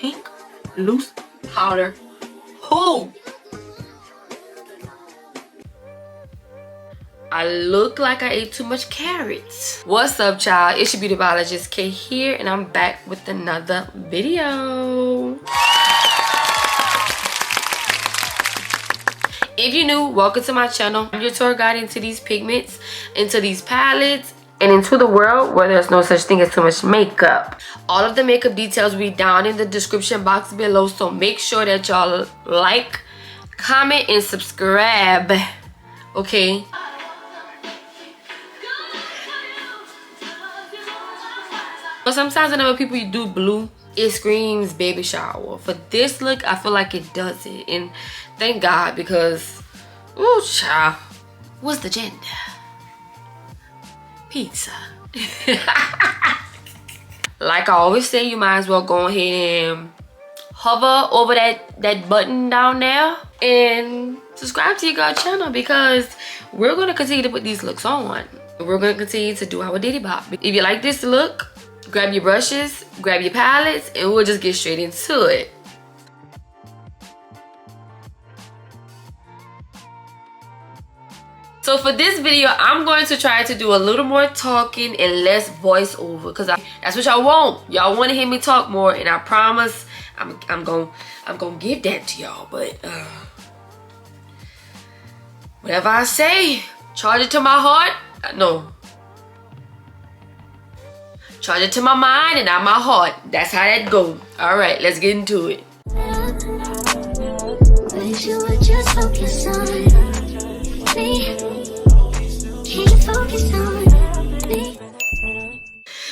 pink loose powder. Oh, I look like I ate too much carrots. What's up, child? It's your beauty biologist Kay here, and I'm back with another video. If you're new, welcome to my channel. I'm your tour guide into these pigments, into these palettes, and into the world where there's no such thing as too much makeup. All of the makeup details will be down in the description box below, so make sure that y'all like, comment, and subscribe. Okay? But sometimes whenever people do blue, it screams baby shower. For this look, I feel like it does it. And thank God, because, ooh, child, what's the gender? Pizza. Like I always say, you might as well go ahead and hover over that button down there and subscribe to your girl channel, because we're going to continue to put these looks on. We're going to continue to do our diddy bop. If you like this look, grab your brushes, grab your palettes, and we'll just get straight into it. So for this video, I'm going to try to do a little more talking and less voiceover, because that's what y'all want. Y'all want to hear me talk more, and I promise I'm gonna give that to y'all. But whatever I say, charge it to my heart. No. Charge it to my mind and not my heart. That's how that go. All right, let's get into it.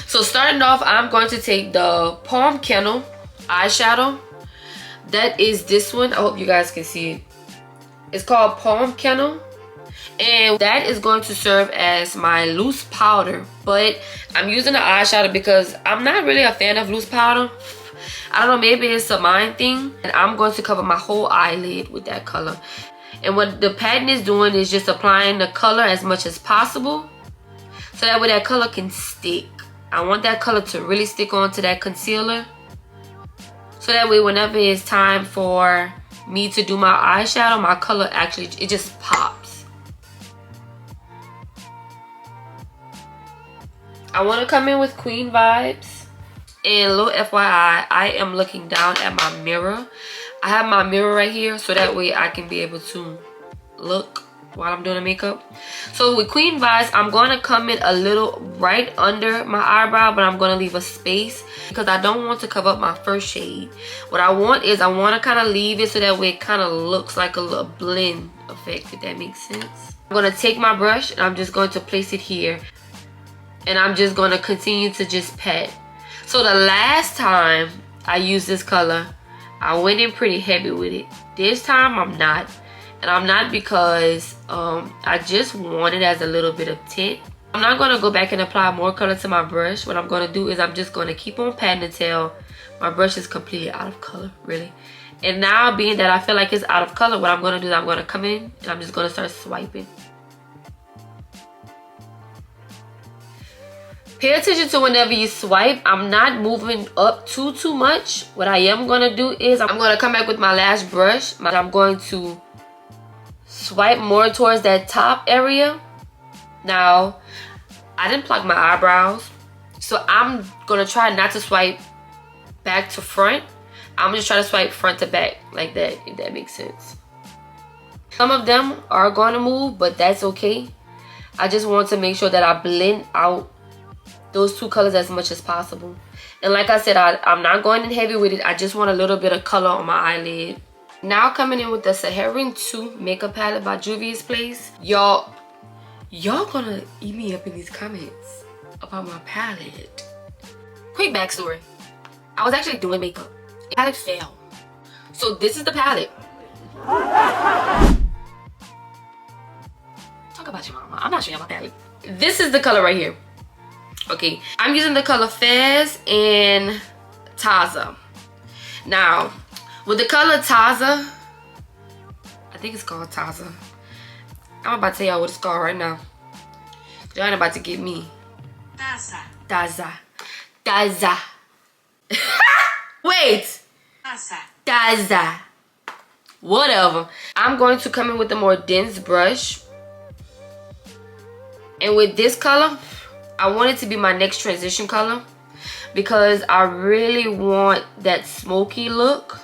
So starting off, I'm going to take the Palm Kennel eyeshadow. That is this one. I hope you guys can see it. It's called Palm Kennel. And that is going to serve as my loose powder. But I'm using the eyeshadow because I'm not really a fan of loose powder. I don't know, maybe it's a mind thing. And I'm going to cover my whole eyelid with that color. And what the pattern is doing is just applying the color as much as possible, so that way that color can stick. I want that color to really stick onto that concealer, so that way whenever it's time for me to do my eyeshadow, my color actually, it just pops. I want to come in with Queen vibes. And a little FYI, I am looking down at my mirror. I have my mirror right here, so that way I can be able to look while I'm doing the makeup. So with Queen vibes, I'm going to come in a little right under my eyebrow, but I'm going to leave a space because I don't want to cover up my first shade. What I want is, I want to kind of leave it so that way it kind of looks like a little blend effect, if that makes sense. I'm going to take my brush and I'm just going to place it here. And I'm just going to continue to just pat. So the last time I used this color, I went in pretty heavy with it. This time I'm not. And I'm not because I just want it as a little bit of tint. I'm not going to go back and apply more color to my brush. What I'm going to do is I'm just going to keep on patting until my brush is completely out of color, really. And now, being that I feel like it's out of color, what I'm going to do is I'm going to come in and I'm just going to start swiping. Pay attention to whenever you swipe. I'm not moving up too much. What I am going to do is I'm going to come back with my lash brush. I'm going to swipe more towards that top area. Now, I didn't pluck my eyebrows, so I'm going to try not to swipe back to front. I'm just trying to swipe front to back like that, if that makes sense. Some of them are going to move, but that's okay. I just want to make sure that I blend out those two colors as much as possible. And like I said, I'm not going in heavy with it. I just want a little bit of color on my eyelid. Now coming in with the Saharan 2 makeup palette by Juvia's Place. Y'all gonna eat me up in these comments about my palette. Quick backstory. I was actually doing makeup. The palette fell. So this is the palette. Talk about your mama. I'm not showing you my palette. This is the color right here. Okay, I'm using the color Fez and Taza. Now, with the color Taza, I think it's called Taza. I'm about to tell y'all what it's called right now. Y'all ain't about to get me. Taza. Taza. Taza. Wait. Daza. Whatever. I'm going to come in with a more dense brush. And with this color, I want it to be my next transition color because I really want that smoky look.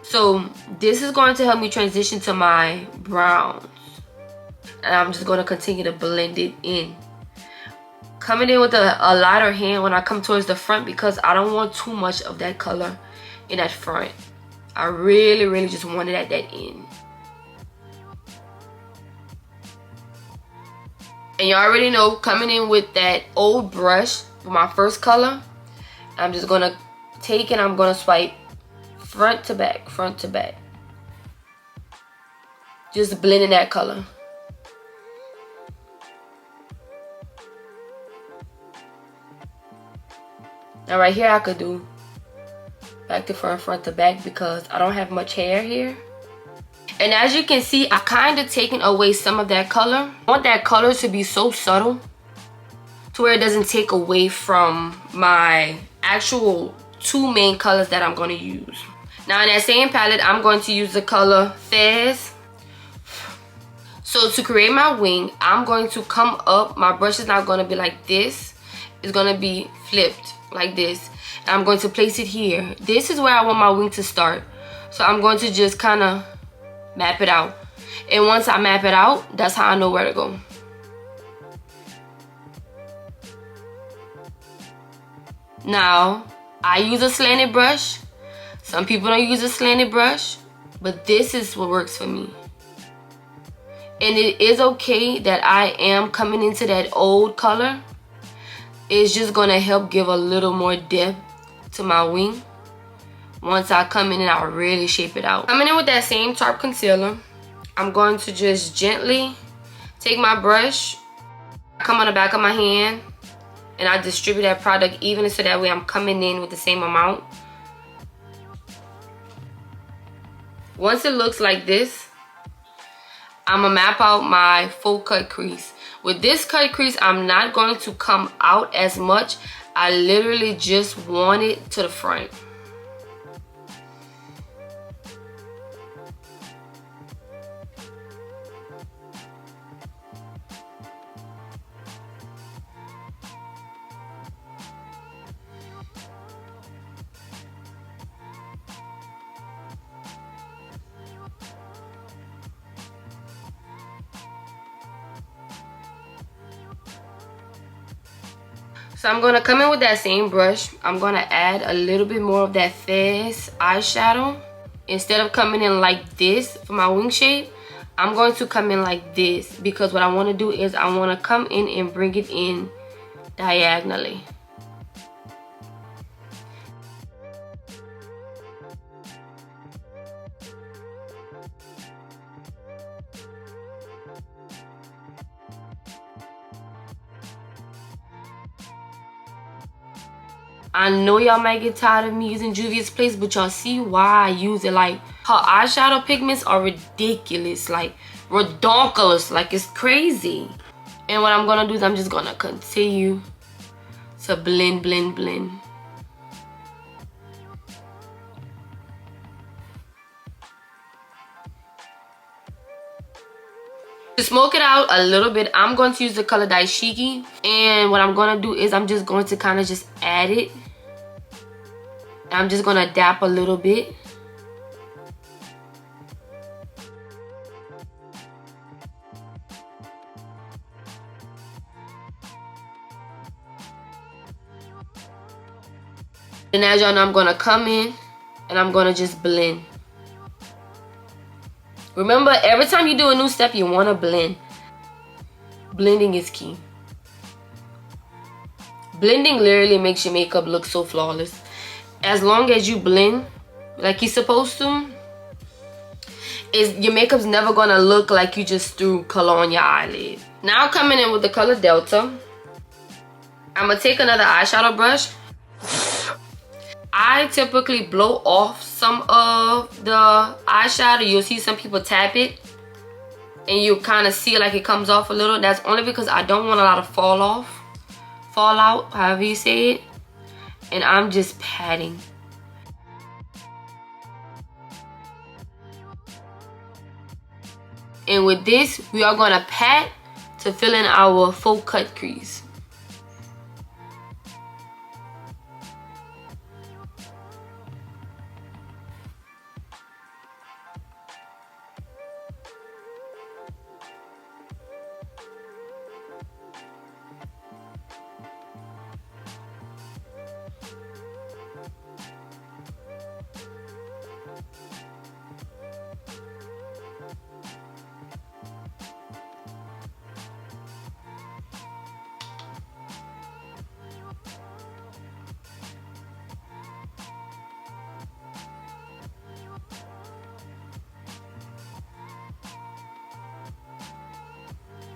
So this is going to help me transition to my browns. And I'm just going to continue to blend it in. Coming in with a lighter hand when I come towards the front because I don't want too much of that color in that front. I really just want it at that end. And you already know, coming in with that old brush for my first color, I'm just going to take and I'm going to swipe front to back, front to back. Just blending that color. Now right here I could do back to front, front to back because I don't have much hair here. And as you can see, I kind of taken away some of that color. I want that color to be so subtle to where it doesn't take away from my actual two main colors that I'm going to use. Now in that same palette, I'm going to use the color Fez. So to create my wing, I'm going to come up. My brush is not going to be like this. It's going to be flipped like this. And I'm going to place it here. This is where I want my wing to start. So I'm going to just kind of map it out. And once I map it out, that's how I know where to go. Now, I use a slanted brush. Some people don't use a slanted brush, but this is what works for me. And it is okay that I am coming into that old color. It's just gonna help give a little more depth to my wing. Once I come in and I really shape it out. Coming in with that same Tarte concealer, I'm going to just gently take my brush, come on the back of my hand, and I distribute that product evenly so that way I'm coming in with the same amount. Once it looks like this, I'm gonna map out my full cut crease. With this cut crease, I'm not going to come out as much. I literally just want it to the front. So I'm going to come in with that same brush. I'm going to add a little bit more of that Fez eyeshadow. Instead of coming in like this for my wing shape, I'm going to come in like this. Because what I want to do is I want to come in and bring it in diagonally. I know y'all might get tired of me using Juvia's Place, but y'all see why I use it. Like, her eyeshadow pigments are ridiculous, like redonkulous, like it's crazy. And what I'm gonna do is I'm just gonna continue to blend, blend, blend. To smoke it out a little bit, I'm going to use the color Daishiki. And what I'm gonna do is I'm just going to kind of just add it. I'm just gonna dap a little bit. And as y'all know, I'm gonna come in and I'm gonna just blend. Remember, every time you do a new step, you wanna blend. Blending is key. Blending literally makes your makeup look so flawless. As long as you blend like you're supposed to, your makeup's never gonna look like you just threw color on your eyelid. Now coming in with the color Delta, I'm gonna take another eyeshadow brush. I typically blow off some of the eyeshadow. You'll see some people tap it and you kind of see like it comes off a little. That's only because I don't want a lot of fall out, however you say it. and I'm just patting. And with this, we are gonna pat to fill in our full cut crease.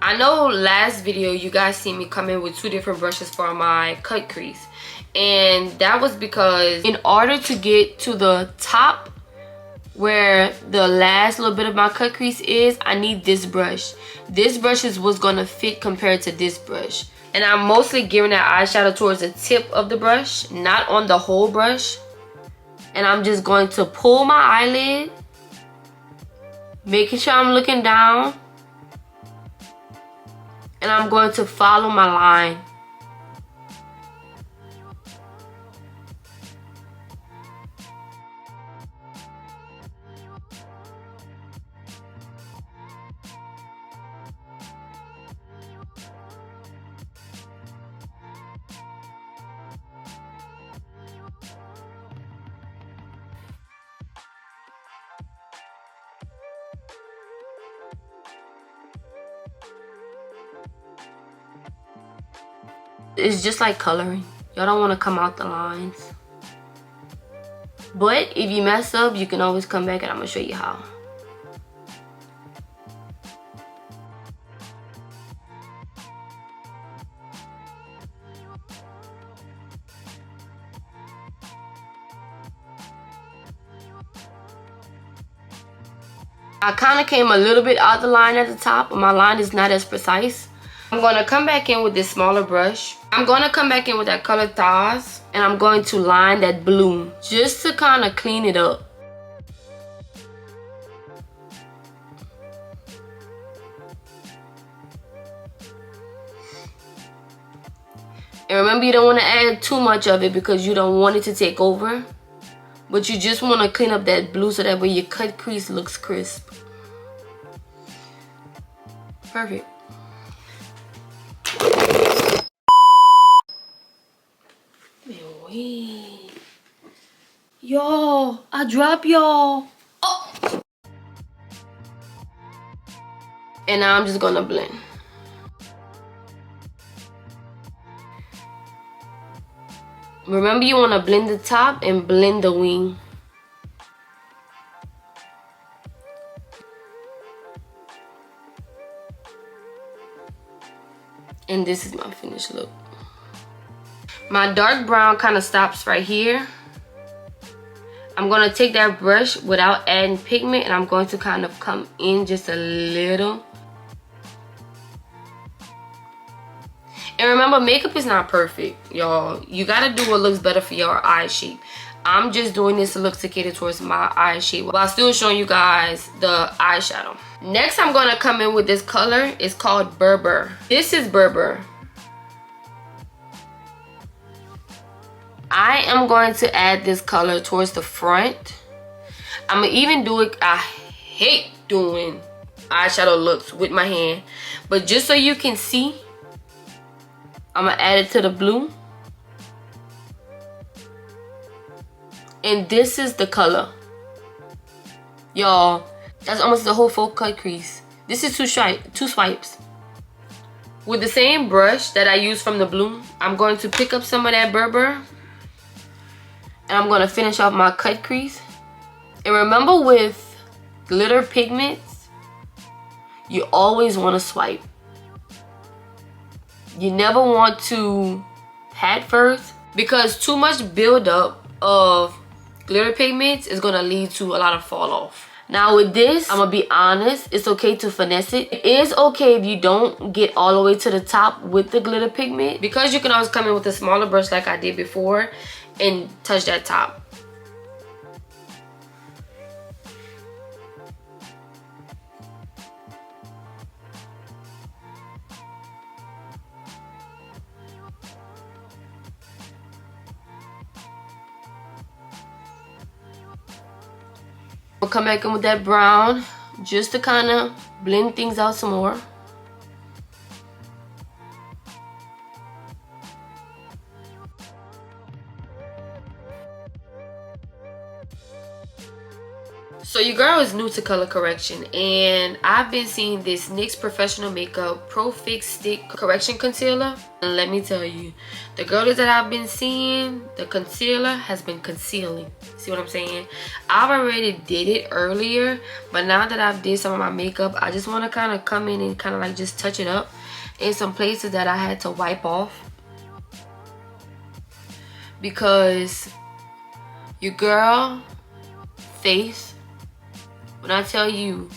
I know last video you guys see me come in with 2 different brushes for my cut crease, and that was because in order to get to the top where the last little bit of my cut crease is, I need this brush. This brush is what's gonna fit compared to this brush, and I'm mostly giving that eyeshadow towards the tip of the brush, not on the whole brush. And I'm just going to pull my eyelid, making sure I'm looking down, and I'm going to follow my line. It's just like coloring. Y'all don't want to come out the lines. But if you mess up, you can always come back and I'm going to show you how. I kind of came a little bit out the line at the top, but my line is not as precise. I'm going to come back in with this smaller brush. I'm going to come back in with that color Taz, and I'm going to line that blue just to kind of clean it up. And remember, you don't want to add too much of it because you don't want it to take over. But you just want to clean up that blue so that way your cut crease looks crisp. Perfect. Yo, I dropped y'all. Oh. And now I'm just gonna blend. Remember, you wanna blend the top and blend the wing. And this is my finished look. My dark brown kind of stops right here. I'm going to take that brush without adding pigment, and I'm going to kind of come in just a little. And remember, makeup is not perfect, y'all. You got to do what looks better for your eye shape. I'm just doing this to look to cater towards my eye shape while still showing you guys the eyeshadow. Next, I'm going to come in with this color. It's called Berber. This is Berber. I am going to add this color towards the front. I'm going to even do it. I hate doing eyeshadow looks with my hand. But just so you can see, I'm going to add it to the blue. And this is the color. Y'all, that's almost the whole full cut crease. This is two swipes. With the same brush that I used from the blue, I'm going to pick up some of that Berber. And I'm going to finish off my cut crease. And remember, with glitter pigments, you always want to swipe. You never want to pat first, because too much buildup of glitter pigments is going to lead to a lot of fall off. Now with this, I'm going to be honest, it's okay to finesse it. It is okay if you don't get all the way to the top with the glitter pigment, because you can always come in with a smaller brush like I did before and touch that top. We'll come back in with that brown just to kind of blend things out some more. So your girl is new to color correction, and I've been seeing this NYX Professional Makeup Pro Fix Stick Correction Concealer. And let me tell you, the girlies that I've been seeing, the concealer has been concealing. See what I'm saying? I've already did it earlier, but now that I've did some of my makeup, I just want to kind of come in and kind of like just touch it up in some places that I had to wipe off. Because your girl face, when I tell you,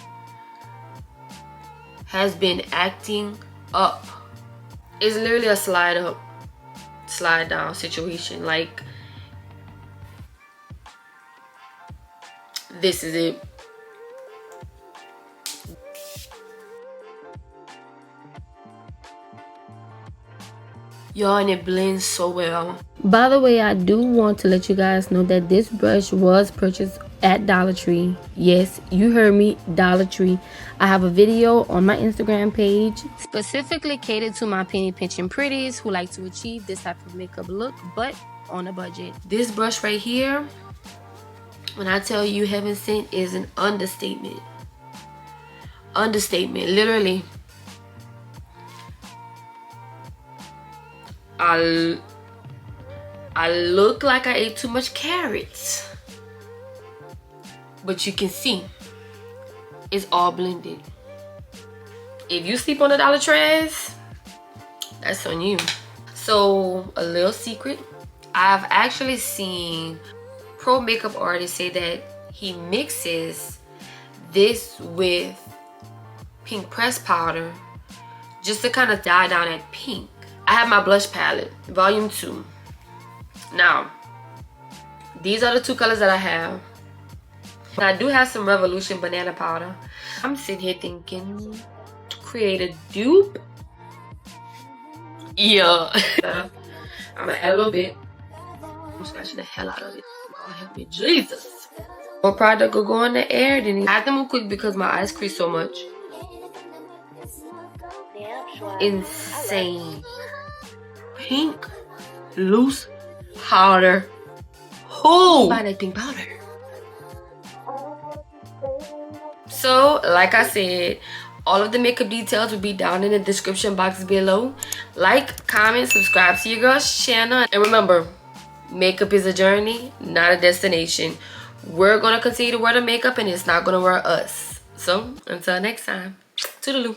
has been acting up. It's literally a slide up, slide down situation. Like, this is it. Y'all, and it blends so well. By the way, I do want to let you guys know that this brush was purchased at Dollar Tree. Yes, you heard me, Dollar Tree. I have a video on my Instagram page specifically catered to my penny pinching pretties who like to achieve this type of makeup look, but on a budget. This brush right here, when I tell you heaven sent, is an understatement. Understatement, literally. I look like I ate too much carrots, but you can see it's all blended. If you sleep on the Dollar Trees, that's on you. So a little secret, I've actually seen pro makeup artists say that he mixes this with pink pressed powder just to kind of dye down that pink. I have my blush palette, volume 2. Now, these are the two colors that I have. I do have some Revolution banana powder. I'm sitting here thinking to create a dupe. Yeah. I'm gonna add a little bit. I'm scratching the hell out of it. God help me, Jesus. More product will go in the air. Then I have to move quick because my eyes crease so much. Insane. Pink loose powder. Who buy that pink powder? So, like I said, all of the makeup details will be down in the description box below. Like, comment, subscribe to your girl's channel. And remember, makeup is a journey, not a destination. We're gonna continue to wear the makeup and it's not gonna wear us. So, until next time, toodaloo.